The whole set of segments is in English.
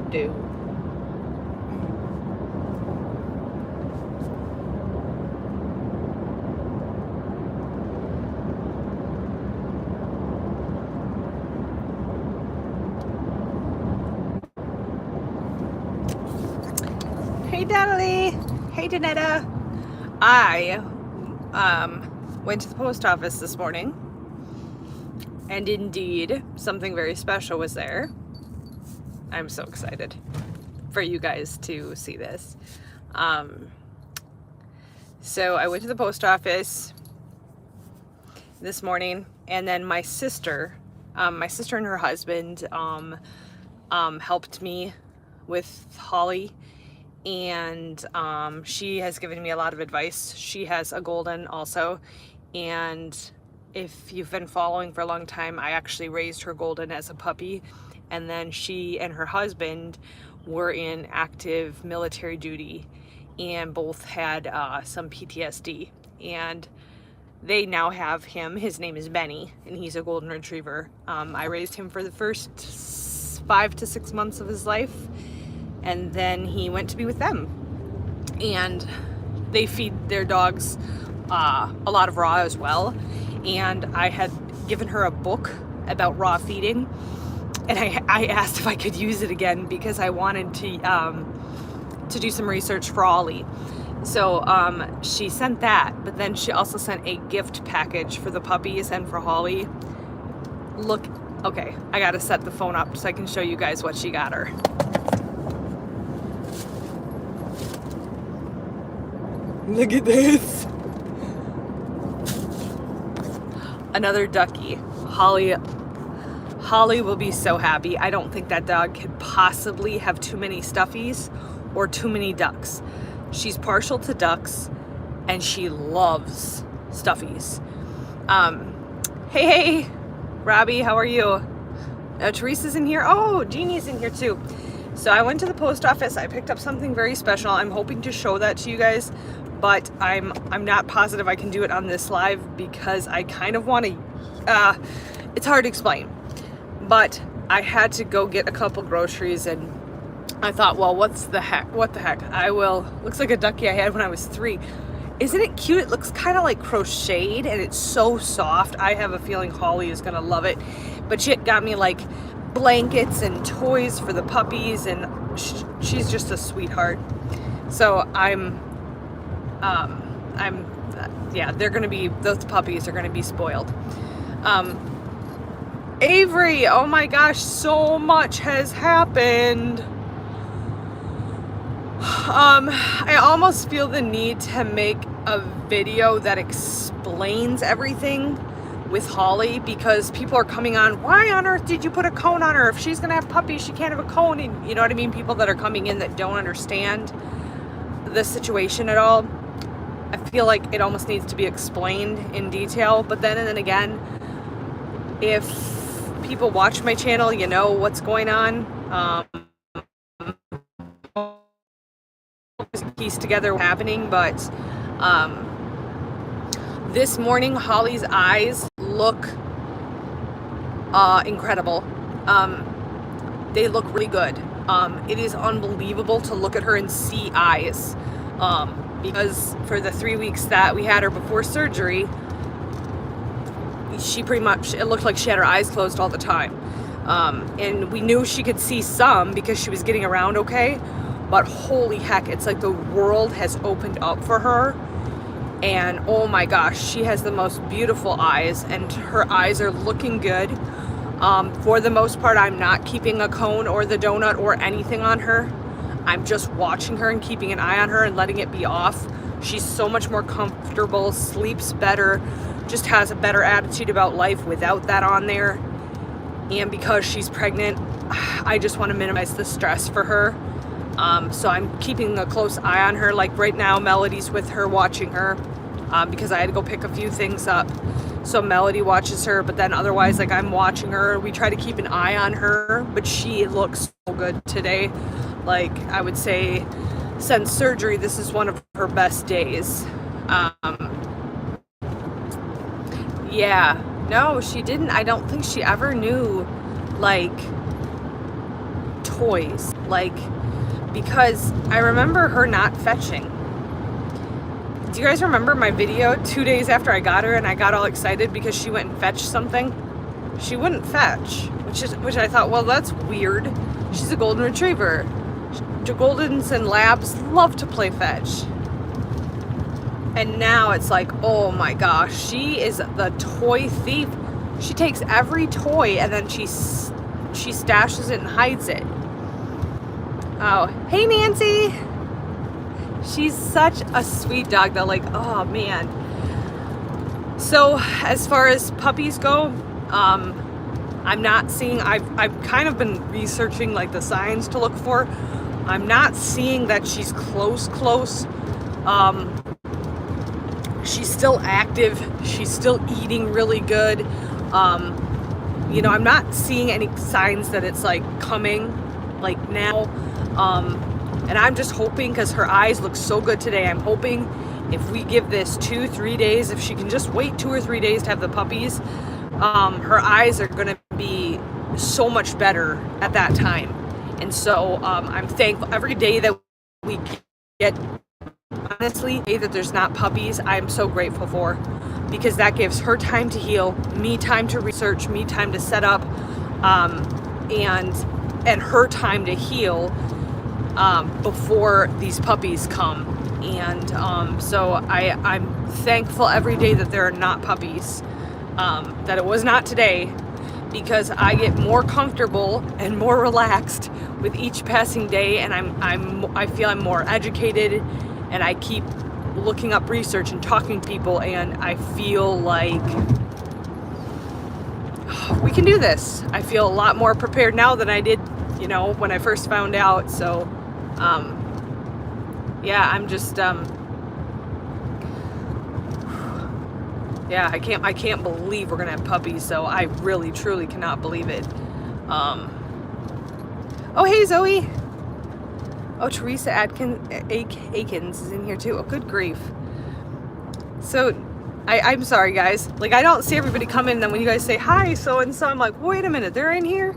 do. Hey Donnelly. Hey Danetta. I went to the post office this morning, and indeed something very special was there. I'm so excited for you guys to see this. So I went to the post office this morning, and then my sister and her husband helped me with Holly, and she has given me a lot of advice. She has a golden also, and if you've been following for a long time, I actually raised her golden as a puppy, and then she and her husband were in active military duty and both had some PTSD, and they now have him. His name is Benny, and he's a golden retriever. I raised him for the first 5 to 6 months of his life, and then he went to be with them. And they feed their dogs a lot of raw as well. And I had given her a book about raw feeding, and I asked if I could use it again because I wanted to do some research for Ollie. So she sent that, but then she also sent a gift package for the puppies and for Holly. Look, okay, I gotta set the phone up so I can show you guys what she got her. Look at this. Another ducky. Holly will be so happy. I don't think that dog could possibly have too many stuffies or too many ducks. She's partial to ducks, and she loves stuffies. Hey, Robbie, how are you? Teresa's in here. Oh, Jeannie's in here too. So I went to the post office. I picked up something very special. I'm hoping to show that to you guys, but I'm not positive I can do it on this live because I kind of want to. It's hard to explain, but I had to go get a couple groceries, and I thought, well, what the heck? Looks like a ducky I had when I was 3. Isn't it cute? It looks kind of like crocheted, and it's so soft. I have a feeling Holly is gonna love it. But she got me like blankets and toys for the puppies, and she's just a sweetheart. So those puppies are gonna be spoiled. Avery, oh my gosh, so much has happened. I almost feel the need to make a video that explains everything with Holly, because people are coming on, why on earth did you put a cone on her? If she's gonna have puppies, she can't have a cone. And you know what I mean? People that are coming in that don't understand the situation at all. I feel like it almost needs to be explained in detail. But then and then again, if people watch my channel, you know what's going on. Piece together what's happening, but this morning Holly's eyes look incredible. They look really good. It is unbelievable to look at her and see eyes, because for the 3 weeks that we had her before surgery, it looked like she had her eyes closed all the time, and we knew she could see some because she was getting around okay. But holy heck, it's like the world has opened up for her. And oh my gosh, she has the most beautiful eyes, and her eyes are looking good. For the most part, I'm not keeping a cone or the donut or anything on her. I'm just watching her and keeping an eye on her and letting it be off. She's so much more comfortable, sleeps better, just has a better attitude about life without that on there. And because she's pregnant, I just want to minimize the stress for her. So I'm keeping a close eye on her. Like right now, Melody's with her watching her, because I had to go pick a few things up. So Melody watches her, but then otherwise, like, I'm watching her. We try to keep an eye on her, but she looks so good today. Like, I would say since surgery, this is one of her best days. Yeah, no, she didn't. I don't think she ever knew, like, toys, like, because I remember her not fetching. Do you guys remember my video 2 days after I got her and I got all excited because she went and fetched something? She wouldn't fetch, which I thought, well, that's weird. She's a golden retriever. Goldens and labs love to play fetch. And now it's like, oh my gosh, she is the toy thief. She takes every toy and then she stashes it and hides it. Oh, hey Nancy. She's such a sweet dog though, like, oh man. So as far as puppies go, I'm not seeing, I've kind of been researching like the signs to look for. I'm not seeing that she's close. She's still active. She's still eating really good. You know, I'm not seeing any signs that it's like coming like now. And I'm just hoping, because her eyes look so good today, I'm hoping if we give this 2-3 days, if she can just wait 2 or 3 days to have the puppies, her eyes are going to be so much better at that time. And so I'm thankful every day that we get, honestly, that there's not puppies, I'm so grateful for, because that gives her time to heal, me time to research, me time to set up, and her time to heal before these puppies come. And so I'm thankful every day that there are not puppies, that it was not today, because I get more comfortable and more relaxed with each passing day, and I feel I'm more educated, and I keep looking up research and talking to people, and I feel like we can do this. I feel a lot more prepared now than I did, you know, when I first found out. So yeah, I'm just yeah, I can't believe we're gonna have puppies, so I really truly cannot believe it. Oh hey Zoe. Oh, Teresa Akins is in here too. Oh, good grief. So I'm sorry guys, like I don't see everybody come in, and then when you guys say hi so and so, I'm like, wait a minute, they're in here.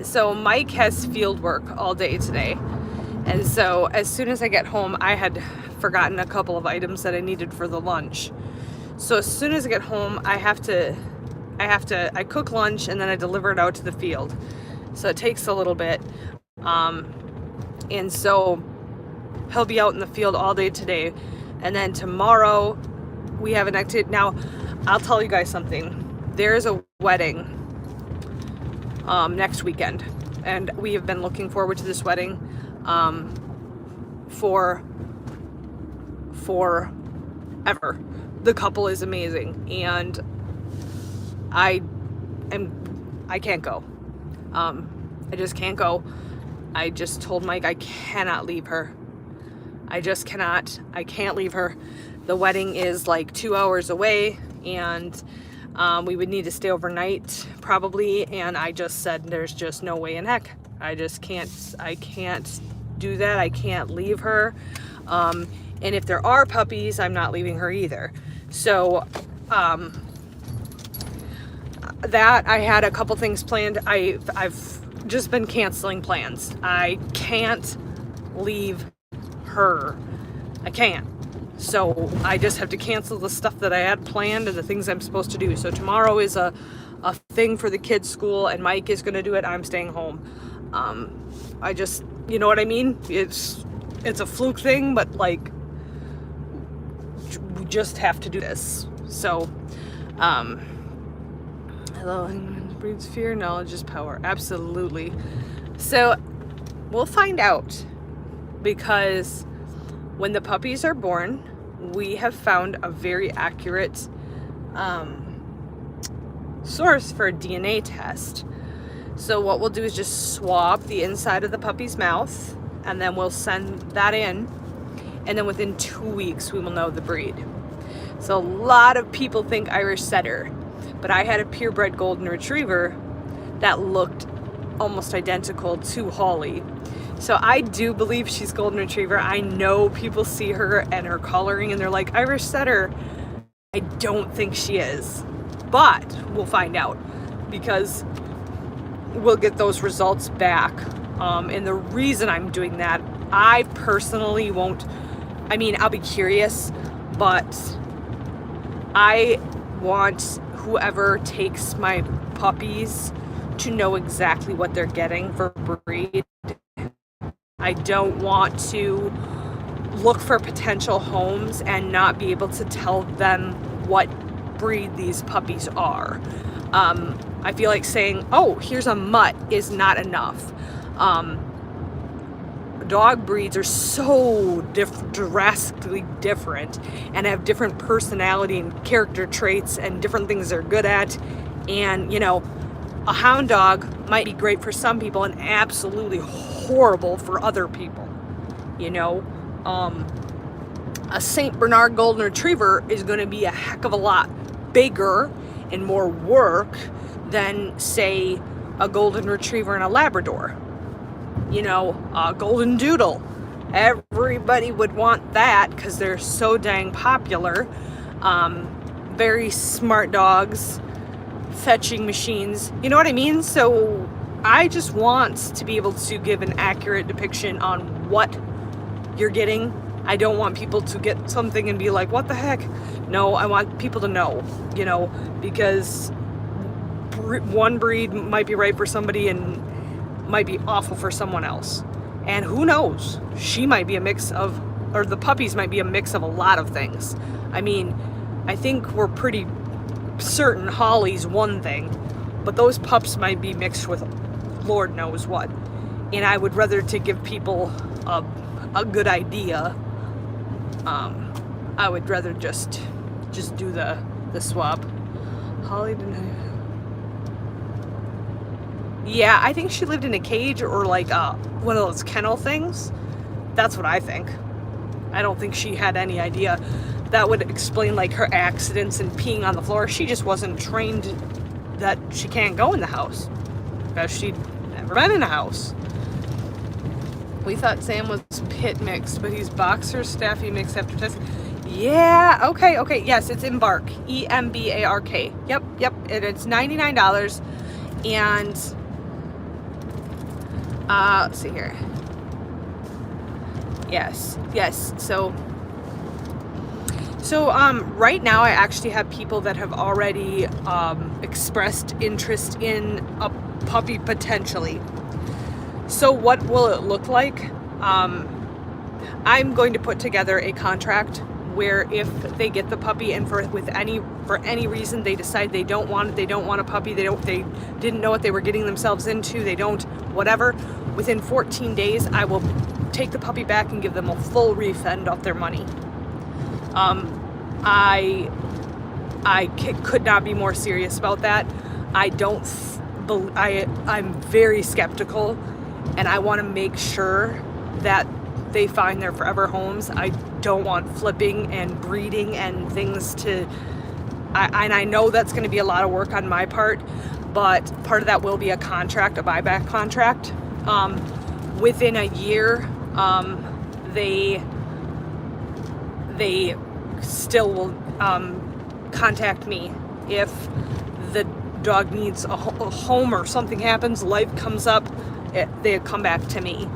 So Mike has field work all day today, and so as soon as I get home, I had forgotten a couple of items that I needed for the lunch. So as soon as I get home, I cook lunch and then I deliver it out to the field. So it takes a little bit. And so he'll be out in the field all day today. And then tomorrow we have an activity. Now, I'll tell you guys something. There's a wedding next weekend. And we have been looking forward to this wedding for forever. The couple is amazing, and I can't go. I just can't go. I just told Mike I cannot leave her. I just cannot. I can't leave her. The wedding is like 2 hours away, and we would need to stay overnight probably, and I just said there's just no way in heck. I just can't. I can't do that. I can't leave her. And if there are puppies, I'm not leaving her either. So that I had a couple things planned. I've just been canceling plans. I can't leave her. I can't. So I just have to cancel the stuff that I had planned and the things I'm supposed to do. So tomorrow is a thing for the kids' school, and Mike is going to do it. I'm staying home. I just, you know what I mean? It's a fluke thing, but like, we just have to do this. So, hello, breeds fear, knowledge is power. Absolutely. So, we'll find out, because when the puppies are born, we have found a very accurate source for a DNA test. So what we'll do is just swab the inside of the puppy's mouth, and then we'll send that in, and then within 2 weeks we will know the breed. So a lot of people think Irish Setter, but I had a purebred golden retriever that looked almost identical to Holly. So I do believe she's golden retriever. I know people see her and her coloring and they're like, Irish Setter. I don't think she is, but we'll find out, because will get those results back. And the reason I'm doing that, I personally won't, I mean, I'll be curious, but I want whoever takes my puppies to know exactly what they're getting for breed. I don't want to look for potential homes and not be able to tell them what breed these puppies are. I feel like saying, oh, here's a mutt is not enough. Dog breeds are so drastically different and have different personality and character traits and different things they're good at. And, you know, a hound dog might be great for some people and absolutely horrible for other people. You know, a St. Bernard Golden Retriever is going to be a heck of a lot bigger and more work than, say, a Golden Retriever and a Labrador. You know, a Golden Doodle. Everybody would want that because they're so dang popular. Very smart dogs, fetching machines. You know what I mean? So I just want to be able to give an accurate depiction on what you're getting. I don't want people to get something and be like, what the heck? No, I want people to know, you know, because one breed might be right for somebody and might be awful for someone else. And who knows? She might be a mix of, or the puppies might be a mix of a lot of things. I mean, I think we're pretty certain Holly's one thing, but those pups might be mixed with Lord knows what. And I would rather to give people a good idea. I would rather just do the swab. Holly didn't. Yeah, I think she lived in a cage or like one of those kennel things. That's what I think. I don't think she had any idea. That would explain like her accidents and peeing on the floor. She just wasn't trained that she can't go in the house because she'd never been in a house. We thought Sam was pit mixed, but he's boxer staffy mixed after testing. Yeah, okay, yes, it's Embark, EMBARK. Yep, and it's $99. And let's see here. Yes. So right now I actually have people that have already expressed interest in a puppy potentially. So what will it look like? I'm going to put together a contract where if they get the puppy and for any reason they decide they don't want a puppy, they didn't know what they were getting themselves into, whatever, within 14 days I will take the puppy back and give them a full refund of their money. I could not be more serious about that. I'm very skeptical, and I want to make sure that they find their forever homes. I don't want flipping and breeding and things and I know that's going to be a lot of work on my part, but part of that will be a contract, a buyback contract. Within a year, they still will contact me if the dog needs a home or something happens, life comes up, they come back to me.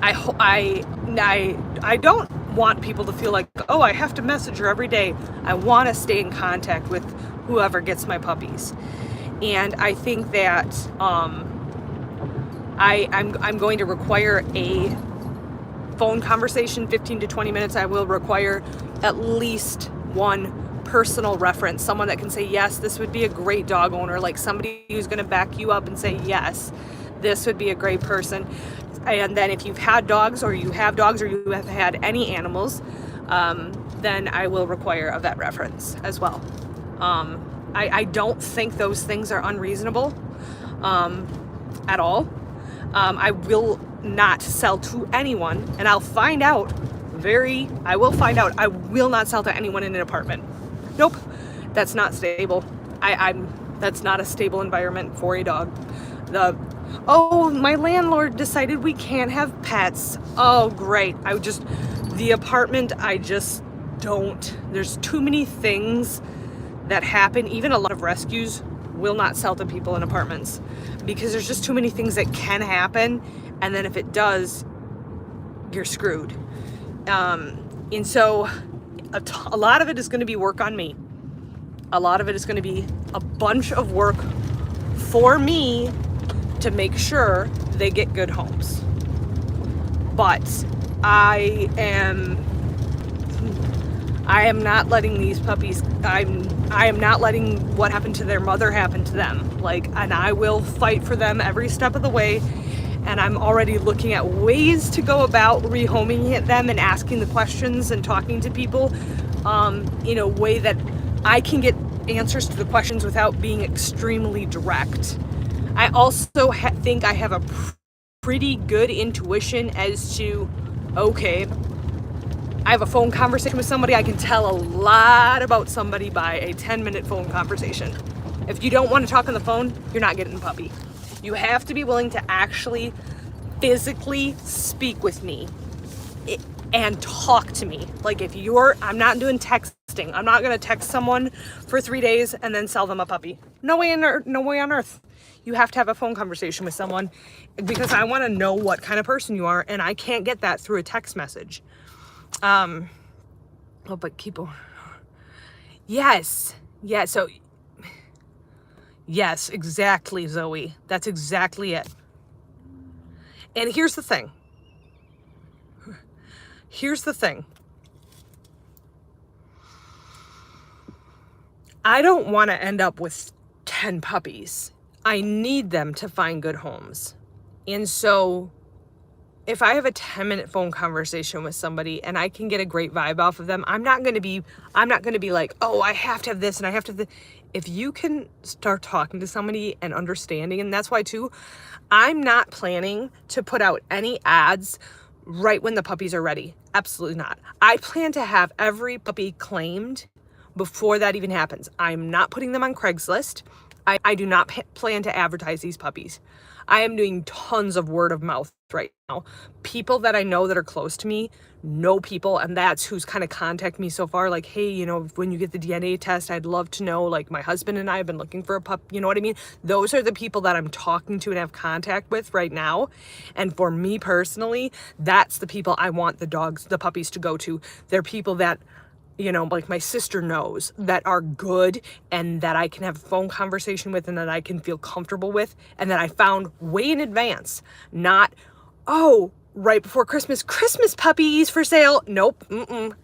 I don't want people to feel like, oh, I have to message her every day. I want to stay in contact with whoever gets my puppies. And I think that I'm going to require a phone conversation, 15 to 20 minutes. I will require at least one personal reference, someone that can say, yes, this would be a great dog owner, like somebody who's going to back you up and say, yes, this would be a great person. And then if you've had dogs or you have had any animals, then I will require a vet reference as well. I don't think those things are unreasonable at all. I will not sell to anyone, and I will find out. I will not sell to anyone in an apartment. Nope, that's not stable. That's not a stable environment for a dog. My landlord decided we can't have pets. Oh, great. The apartment, I just don't. There's too many things that happen. Even a lot of rescues will not sell to people in apartments because there's just too many things that can happen. And then if it does, you're screwed. And so a lot of it is going to be work on me. A lot of it is going to be a bunch of work for me to make sure they get good homes. But I am not letting these puppies, I am not letting what happened to their mother happen to them. And I will fight for them every step of the way. And I'm already looking at ways to go about rehoming them and asking the questions and talking to people in a way that I can get answers to the questions without being extremely direct. I also think I have a pretty good intuition as to, okay, I have a phone conversation with somebody, I can tell a lot about somebody by a 10-minute phone conversation. If you don't want to talk on the phone, you're not getting a puppy. You have to be willing to actually physically speak with me and talk to me. I'm not doing texting. I'm not going to text someone for 3 days and then sell them a puppy. No way on earth. You have to have a phone conversation with someone because I want to know what kind of person you are, and I can't get that through a text message. But keep on. Yes. Yeah, so yes, exactly, Zoe. That's exactly it. And here's the thing. I don't want to end up with 10 puppies. I need them to find good homes. And so if I have a 10-minute phone conversation with somebody and I can get a great vibe off of them, I'm not going to be like, oh, I have to have this and I have to have this. If you can start talking to somebody and understanding, and that's why too, I'm not planning to put out any ads right when the puppies are ready. Absolutely not. I plan to have every puppy claimed before that even happens. I'm not putting them on Craigslist. I do not plan to advertise these puppies. I am doing tons of word of mouth right now. People that I know that are close to me know people, and that's who's kind of contacted me so far. Like, hey, when you get the DNA test, I'd love to know, my husband and I have been looking for a pup. You know what I mean? Those are the people that I'm talking to and have contact with right now. And for me personally, that's the people I want the puppies to go to. They're people that, my sister knows that are good and that I can have a phone conversation with and that I can feel comfortable with and that I found way in advance. Not, oh, right before Christmas puppies for sale. Nope.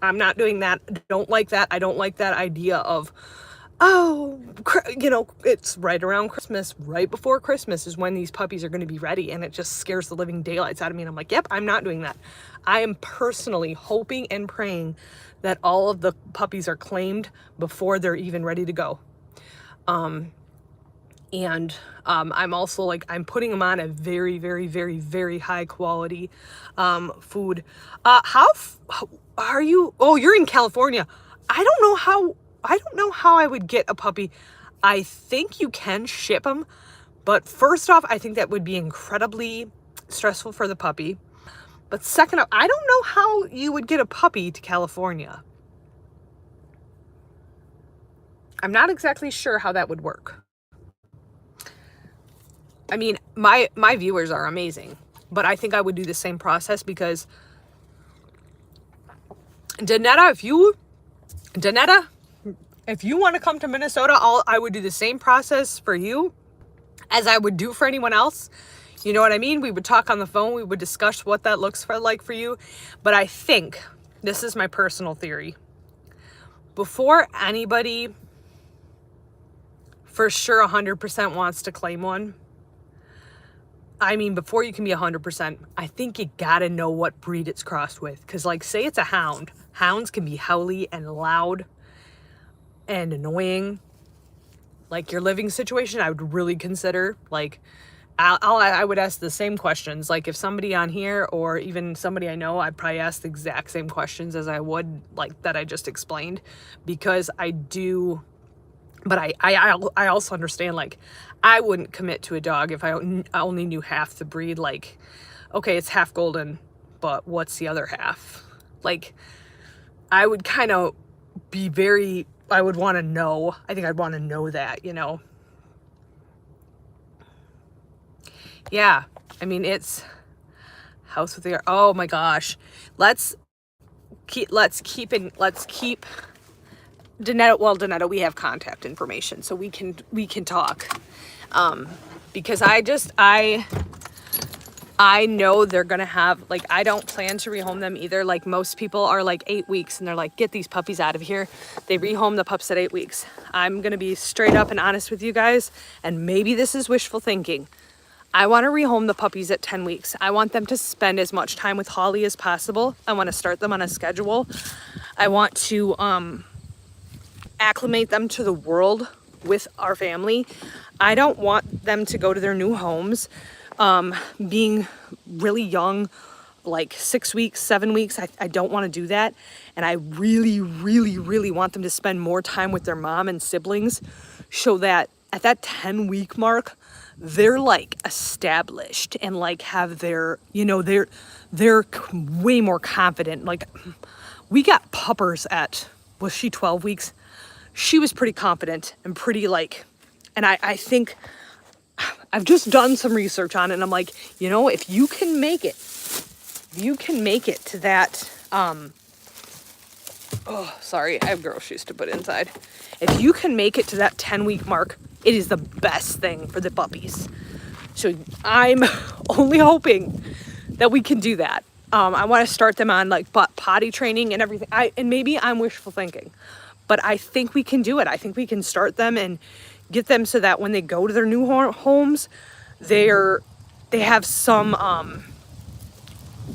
I'm not doing that. Don't like that. I don't like that idea of, it's right around Christmas, right before Christmas is when these puppies are going to be ready. And it just scares the living daylights out of me. And I'm like, yep, I'm not doing that. I am personally hoping and praying that all of the puppies are claimed before they're even ready to go. I'm also I'm putting them on a very, very, very, very high quality food. How are you? Oh, you're in California. I don't know how I would get a puppy. I think you can ship them, but first off, I think that would be incredibly stressful for the puppy. But second off, I don't know how you would get a puppy to California. I'm not exactly sure how that would work. I mean, my viewers are amazing, but I think I would do the same process because Danetta, if you want to come to Minnesota, I would do the same process for you as I would do for anyone else. You know what I mean? We would talk on the phone. We would discuss what that looks like for you. But I think, this is my personal theory, before anybody for sure 100% wants to claim one, before you can be 100%, I think you gotta know what breed it's crossed with. Because say it's a hound. Hounds can be howly and loud and annoying. Your living situation, I would really consider, I would ask the same questions. If somebody on here or even somebody I know, I'd probably ask the exact same questions as I would that I just explained, because I do. But I also understand I wouldn't commit to a dog if I only knew half the breed. Okay, it's half golden, but what's the other half? I would kind of be I would want to know. I think I'd want to know that, Yeah, I mean, it's house with the, oh my gosh. Let's keep Danetta, well, Danetta, we have contact information, so we can talk. Because I know they're gonna have, like, I don't plan to rehome them either. Like, most people are like 8 weeks and they're like, get these puppies out of here. They rehome the pups at 8 weeks. I'm gonna be straight up and honest with you guys, and maybe this is wishful thinking. I want to rehome the puppies at 10 weeks. I want them to spend as much time with Holly as possible. I want to start them on a schedule. I want to acclimate them to the world with our family. I don't want them to go to their new homes being really young, like 6 weeks, 7 weeks. I don't want to do that. And I really, really, really want them to spend more time with their mom and siblings, so that at that 10-week mark, they're like established and like have their, you know, they're way more confident. Like, we got puppers at, was she 12 weeks? She was pretty confident and pretty like, and I think I've just done some research on it, and I'm like, you know, if you can make it to that, oh, sorry, I have groceries to put inside. If you can make it to that 10-week mark, it is the best thing for the puppies. So I'm only hoping that we can do that. I want to start them on like potty training and everything. And maybe I'm wishful thinking, but I think we can do it. I think we can start them and get them so that when they go to their new homes, they have some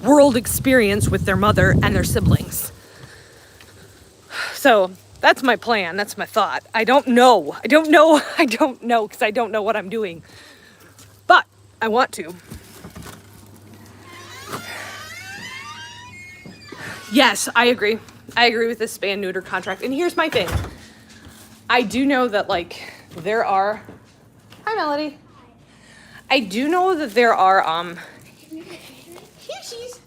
world experience with their mother and their siblings. So that's my plan. That's my thought. I don't know because I don't know what I'm doing, but I want to. Yes, I agree. I agree with this spay neuter contract. And here's my thing. I do know that, like, there are, hi Melody. I do know that there are, here she is.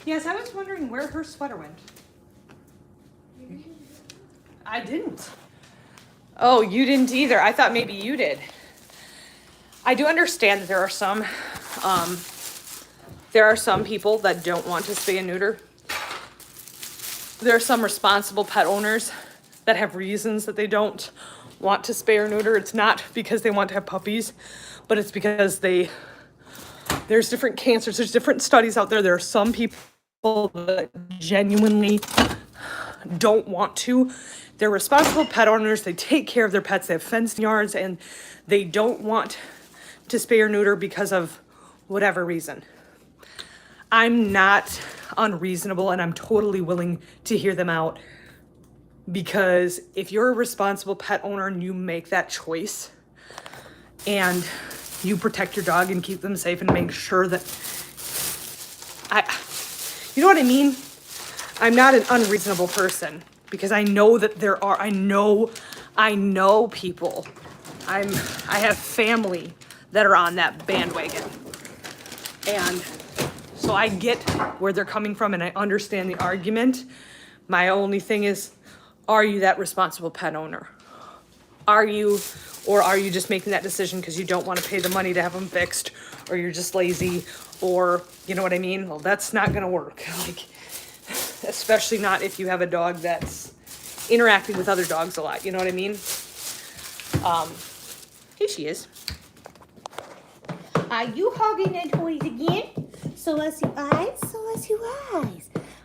Yes, I was wondering where her sweater went. I didn't. Oh, you didn't either. I thought maybe you did. I do understand that there are some people that don't want to spay and neuter. There are some responsible pet owners that have reasons that they don't want to spay or neuter. It's not because they want to have puppies, but it's because there's different cancers, there's different studies out there. There are some people that genuinely don't want to. They're responsible pet owners, they take care of their pets, they have fenced yards, and they don't want to spay or neuter because of whatever reason. I'm not unreasonable, and I'm totally willing to hear them out, because if you're a responsible pet owner and you make that choice and you protect your dog and keep them safe and make sure that you know what I mean? I'm not an unreasonable person, because I know that there are, I know people. I have family that are on that bandwagon. And so I get where they're coming from and I understand the argument. My only thing is, are you that responsible pet owner? Are you just making that decision because you don't want to pay the money to have them fixed, or you're just lazy, or you know what I mean? Well, that's not gonna work. Like, especially not if you have a dog that's interacting with other dogs a lot, you know what I mean? Here she is. Are you hogging the toys again? So let's see eyes,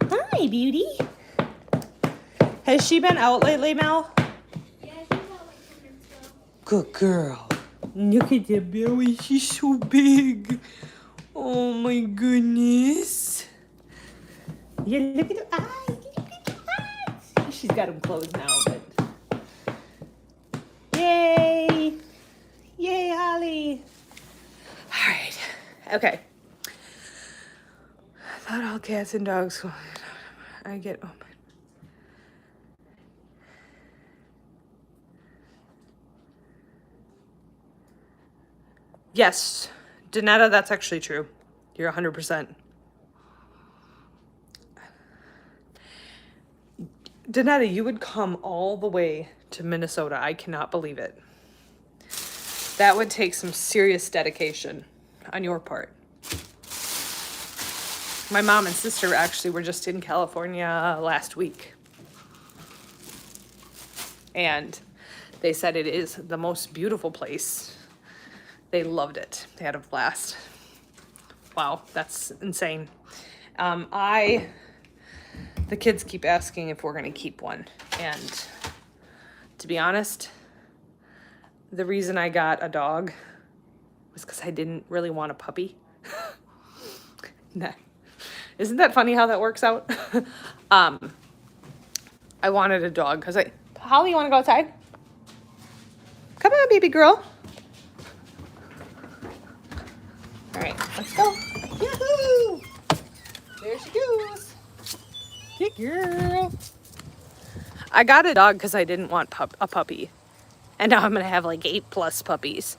Hi, beauty. Has she been out lately, Mel? Yeah, she's out like 2 minutes ago. Good girl. Look at the belly, she's so big. Oh my goodness. Yeah, look at her eyes. Look at her eyes. She's got them closed now, but. Yay! Yay, Holly. All right. Okay. I thought all cats and dogs. I get. Oh my. Yes, Danetta, that's actually true. You're 100%. Danetta, you would come all the way to Minnesota. I cannot believe it. That would take some serious dedication on your part. My mom and sister actually were just in California last week. And they said it is the most beautiful place. They loved it. They had a blast. Wow, that's insane. The kids keep asking if we're gonna keep one. And to be honest, the reason I got a dog was because I didn't really want a puppy. Nah. Isn't that funny how that works out? I wanted a dog because Holly, you want to go outside? Come on, baby girl. All right, let's go. Yahoo! There she goes. Good girl. I got a dog because I didn't want a puppy. And now I'm going to have like 8+ puppies.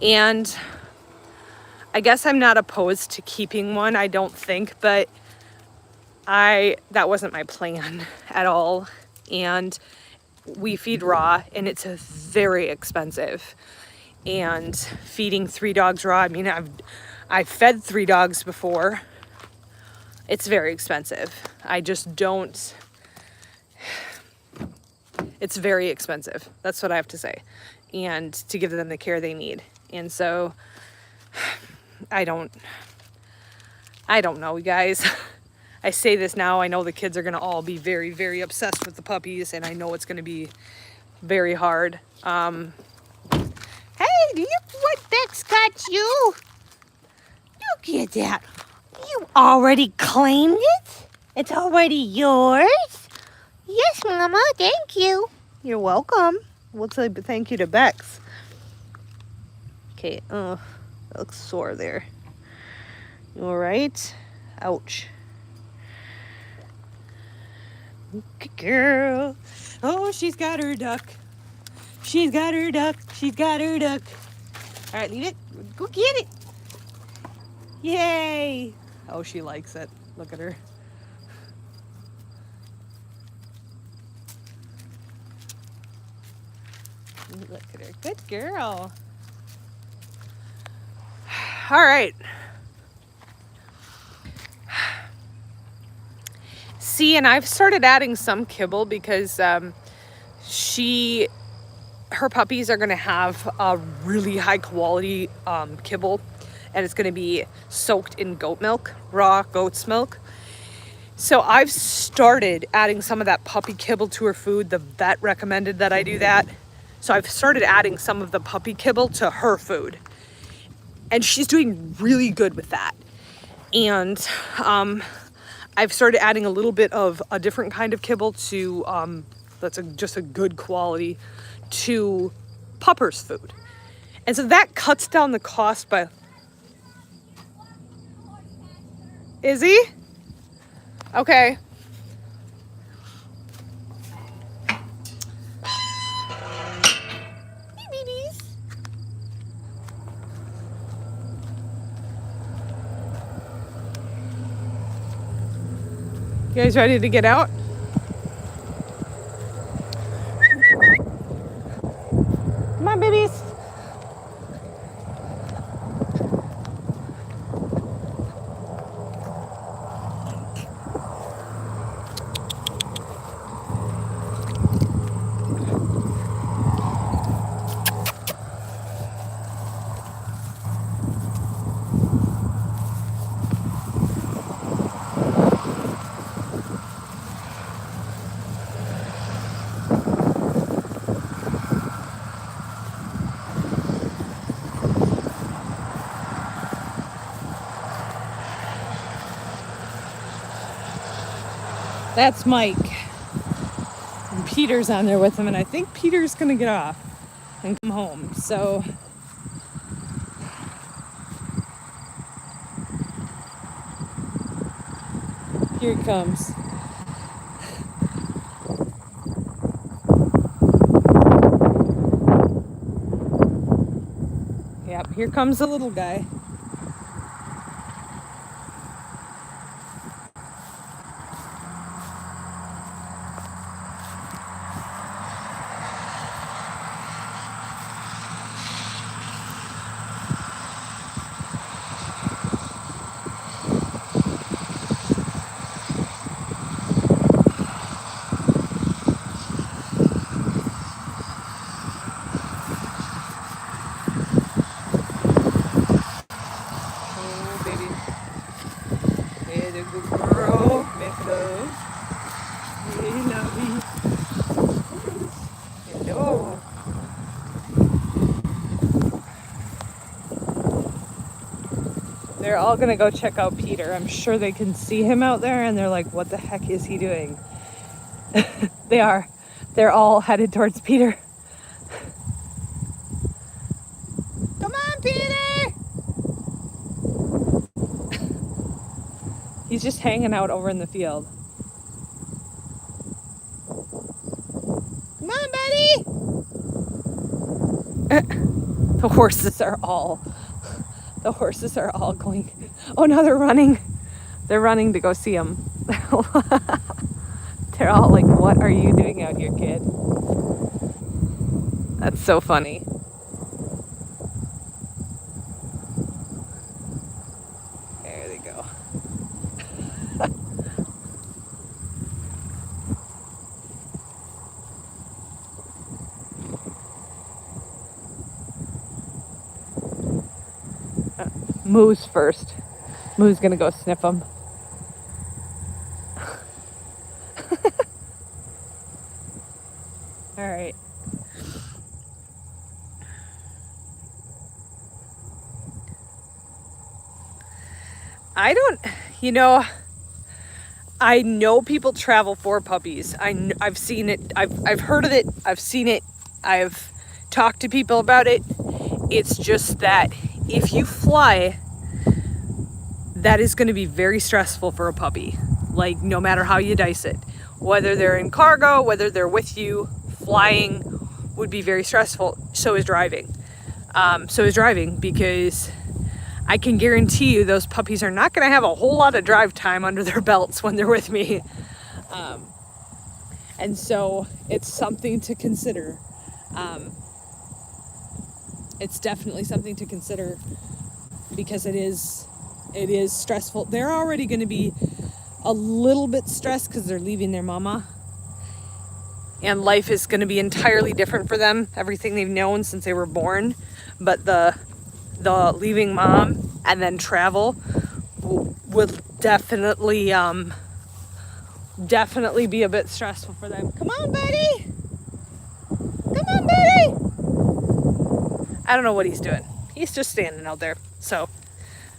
And I guess I'm not opposed to keeping one, I don't think, but that wasn't my plan at all. And we feed raw and it's very expensive. And feeding 3 dogs raw, I mean, I've fed 3 dogs before. It's very expensive. I just don't, it's very expensive. That's what I have to say. And to give them the care they need. And so I don't know, you guys. I say this now, I know the kids are gonna all be very, very obsessed with the puppies, and I know it's gonna be very hard. Hey, look what Bex got you. Look at that. You already claimed it? It's already yours? Yes, Mama, thank you. You're welcome. We'll say thank you to Bex. Okay, that looks sore there. You all right? Ouch. Good girl. Oh, she's got her duck. She's got her duck. She's got her duck. All right, leave it. Go get it. Yay. Oh, she likes it. Look at her. Look at her. Good girl. All right. See, and I've started adding some kibble because her puppies are going to have a really high quality kibble, and it's going to be soaked in goat milk, raw goat's milk. So I've started adding some of that puppy kibble to her food. The vet recommended that I do that. So I've started adding some of the puppy kibble to her food. And she's doing really good with that. And I've started adding a little bit of a different kind of kibble to, just a good quality, to Pupper's food. And so that cuts down the cost by... Is he? Okay. You guys ready to get out? Come on, babies. That's Mike. And Peter's on there with him, and I think Peter's gonna get off and come home. So here he comes. Yep, here comes the little guy. Good girl, Meadows. We love you. Hello. They're all gonna go check out Peter. I'm sure they can see him out there and they're like, what the heck is he doing? They are. They're all headed towards Peter. Come on, Peter! He's just hanging out over in the field. Come on, buddy! The horses are all going. Oh, now they're running. They're running to go see him. They're all like, what are you doing out here, kid? That's so funny. There they go. Moo's first. Moo's gonna go sniff them. All right. I don't, I know people travel for puppies. I've seen it. I've heard of it. I've seen it. I've talked to people about it. It's just that if you fly, that is going to be very stressful for a puppy. Like, no matter how you dice it, whether they're in cargo, whether they're with you, flying would be very stressful. So is driving. Because I can guarantee you those puppies are not going to have a whole lot of drive time under their belts when they're with me. And so it's something to consider. It's definitely something to consider because it is stressful. They're already going to be a little bit stressed because they're leaving their mama. And life is going to be entirely different for them. Everything they've known since they were born. But the leaving mom and then travel will definitely be a bit stressful for them. Come on, buddy. Come on, buddy. I don't know what he's doing. He's just standing out there. So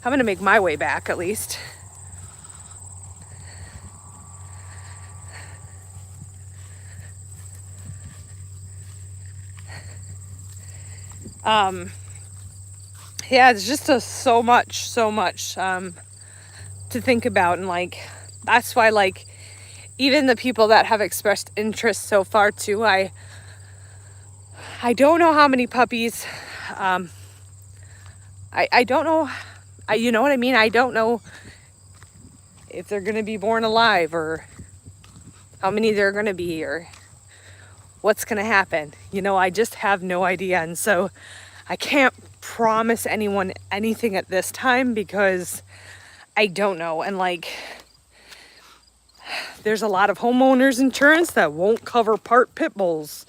I'm going to make my way back at least. Yeah, it's just so much to think about, and like that's why, like, even the people that have expressed interest so far too, I don't know how many puppies, I don't know, you know what I mean? I don't know if they're gonna be born alive or how many there are gonna be or what's gonna happen. I just have no idea, and so I can't promise anyone anything at this time because I don't know. And like, there's a lot of homeowners insurance that won't cover part pit bulls.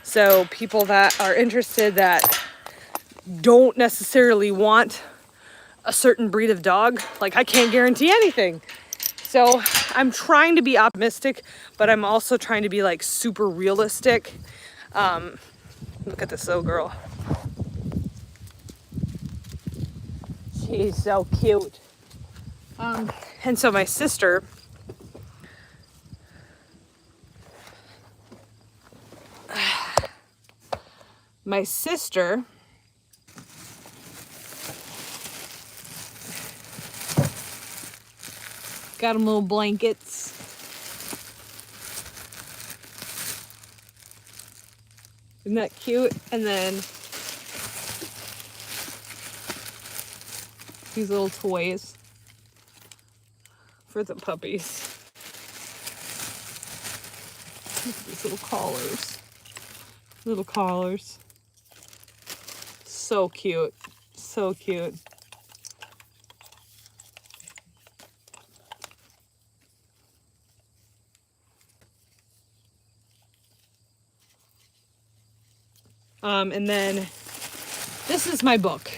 So people that are interested that don't necessarily want a certain breed of dog, like, I can't guarantee anything. So I'm trying to be optimistic, but I'm also trying to be like super realistic. Look at this little girl. She's so cute. And so my sister, got them little blankets. Isn't that cute? And then these little toys for the puppies. Look at these little collars. Little collars. So cute. So cute. And then this is my book.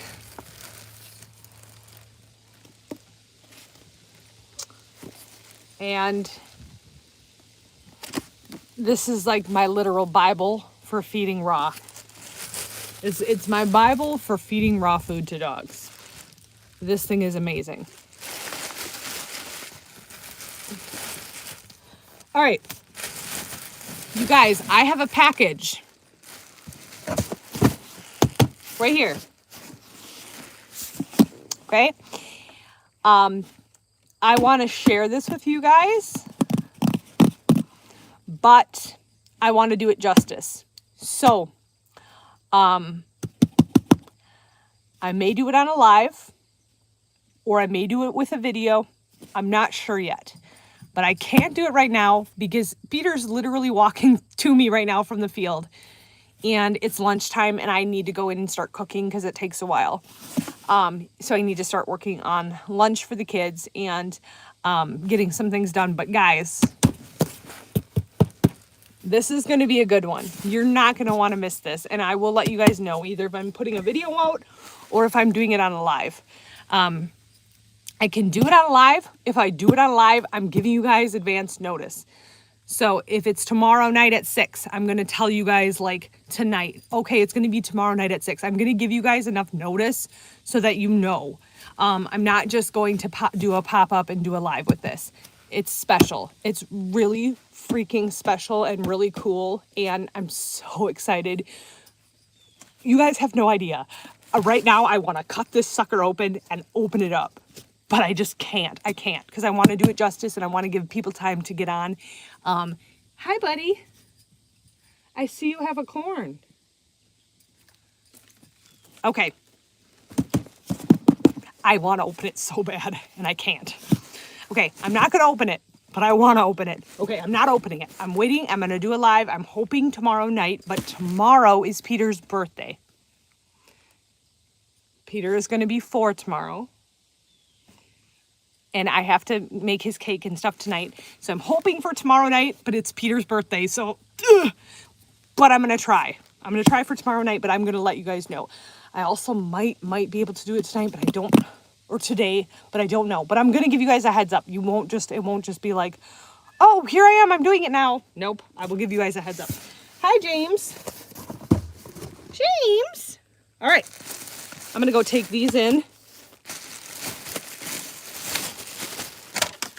And this is like my literal Bible for feeding raw. It's my Bible for feeding raw food to dogs. This thing is amazing. All right, you guys, I have a package right here. Okay. I want to share this with you guys, but I want to do it justice. So, I may do it on a live, or I may do it with a video. I'm not sure yet, but I can't do it right now because Peter's literally walking to me right now from the field, and it's lunchtime and I need to go in and start cooking because it takes a while. So I need to start working on lunch for the kids and getting some things done. But guys, this is going to be a good one. You're not going to want to miss this. And I will let you guys know either if I'm putting a video out or if I'm doing it on a live. I can do it on a live. If I do it on a live, I'm giving you guys advance notice. So if it's tomorrow night at 6, I'm going to tell you guys like tonight, okay, it's going to be tomorrow night at 6. I'm going to give you guys enough notice so that you know. I'm not just going to do a pop-up and do a live with this. It's special. It's really freaking special and really cool. And I'm so excited. You guys have no idea. Right now, I want to cut this sucker open and open it up. But I just can't. I can't because I want to do it justice and I want to give people time to get on. Hi, buddy. I see you have a corn. Okay. I want to open it so bad and I can't. Okay, I'm not going to open it, but I want to open it. Okay, I'm not opening it. I'm waiting. I'm going to do a live. I'm hoping tomorrow night, but tomorrow is Peter's birthday. Peter is going to be 4 tomorrow. And I have to make his cake and stuff tonight. So I'm hoping for tomorrow night, but it's Peter's birthday. So, but I'm going to try. I'm going to try for tomorrow night, but I'm going to let you guys know. I also might be able to do it tonight, but I don't, or today, but I don't know. But I'm going to give you guys a heads up. It won't just be like, oh, here I am. I'm doing it now. Nope. I will give you guys a heads up. Hi, James. James. All right. I'm going to go take these in.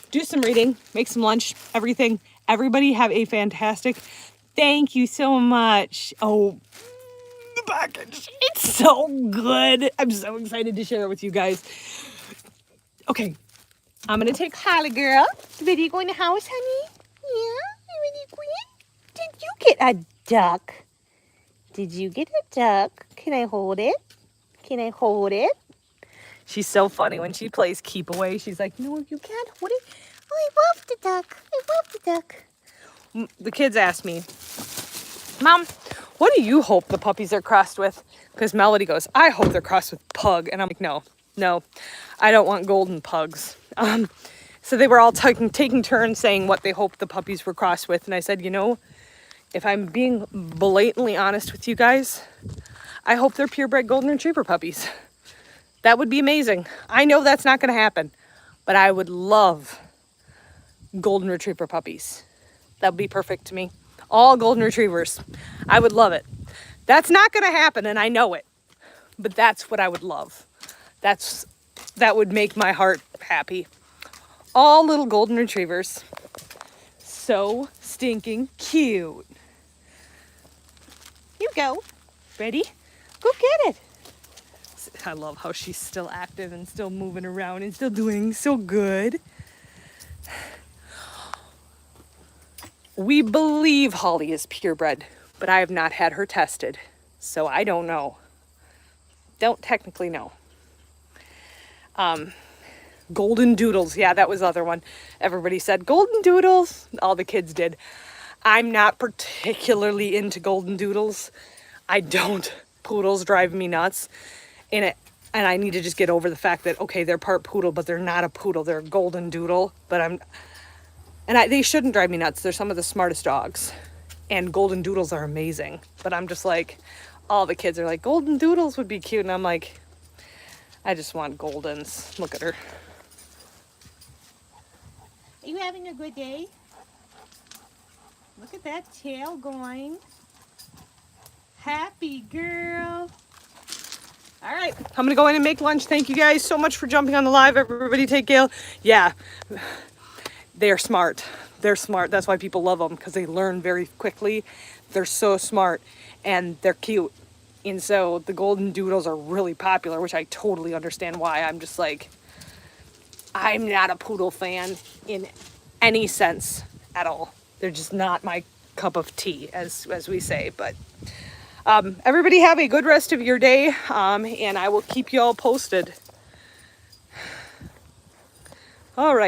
Do some reading, make some lunch, everything. Everybody have a fantastic, thank you so much. Oh, the package, it's so good. I'm so excited to share it with you guys. Okay, I'm gonna take Holly girl. Ready to go in the house, honey? Yeah, you ready to go in? Did you get a duck? Did you get a duck? Can I hold it? Can I hold it? She's so funny when she plays keep away. She's like, no, you can't hold it. Oh, I love the duck. I love the duck. The kids ask me, Mom, what do you hope the puppies are crossed with? Because Melody goes, I hope they're crossed with pug. And I'm like, no, I don't want golden pugs. So they were all taking turns saying what they hoped the puppies were crossed with. And I said, if I'm being blatantly honest with you guys, I hope they're purebred golden retriever puppies. That would be amazing. I know that's not going to happen, but I would love golden retriever puppies. That would be perfect to me. All golden retrievers. I would love it. That's not going to happen, and I know it, but that's what I would love. That would make my heart happy. All little golden retrievers. So stinking cute. You go. Ready? Go get it. I love how she's still active and still moving around and still doing so good. We believe Holly is purebred, but I have not had her tested, so I don't know. Don't technically know. Golden doodles. Yeah, that was the other one. Everybody said golden doodles. All the kids did. I'm not particularly into golden doodles. I don't. Poodles drive me nuts. And I need to just get over the fact that, okay, they're part poodle, but they're not a poodle. They're a golden doodle. But they shouldn't drive me nuts. They're some of the smartest dogs. And golden doodles are amazing. But I'm just like, all the kids are like, golden doodles would be cute. And I'm like, I just want goldens. Look at her. Are you having a good day? Look at that tail going. Happy girl. All right, I'm gonna go in and make lunch. Thank you guys so much for jumping on the live. Everybody take Gale. Yeah, they're smart. They're smart. That's why people love them, because they learn very quickly. They're so smart and they're cute. And so the golden doodles are really popular, which I totally understand why. I'm just like, I'm not a poodle fan in any sense at all. They're just not my cup of tea, as we say. But everybody have a good rest of your day, and I will keep you all posted. All right.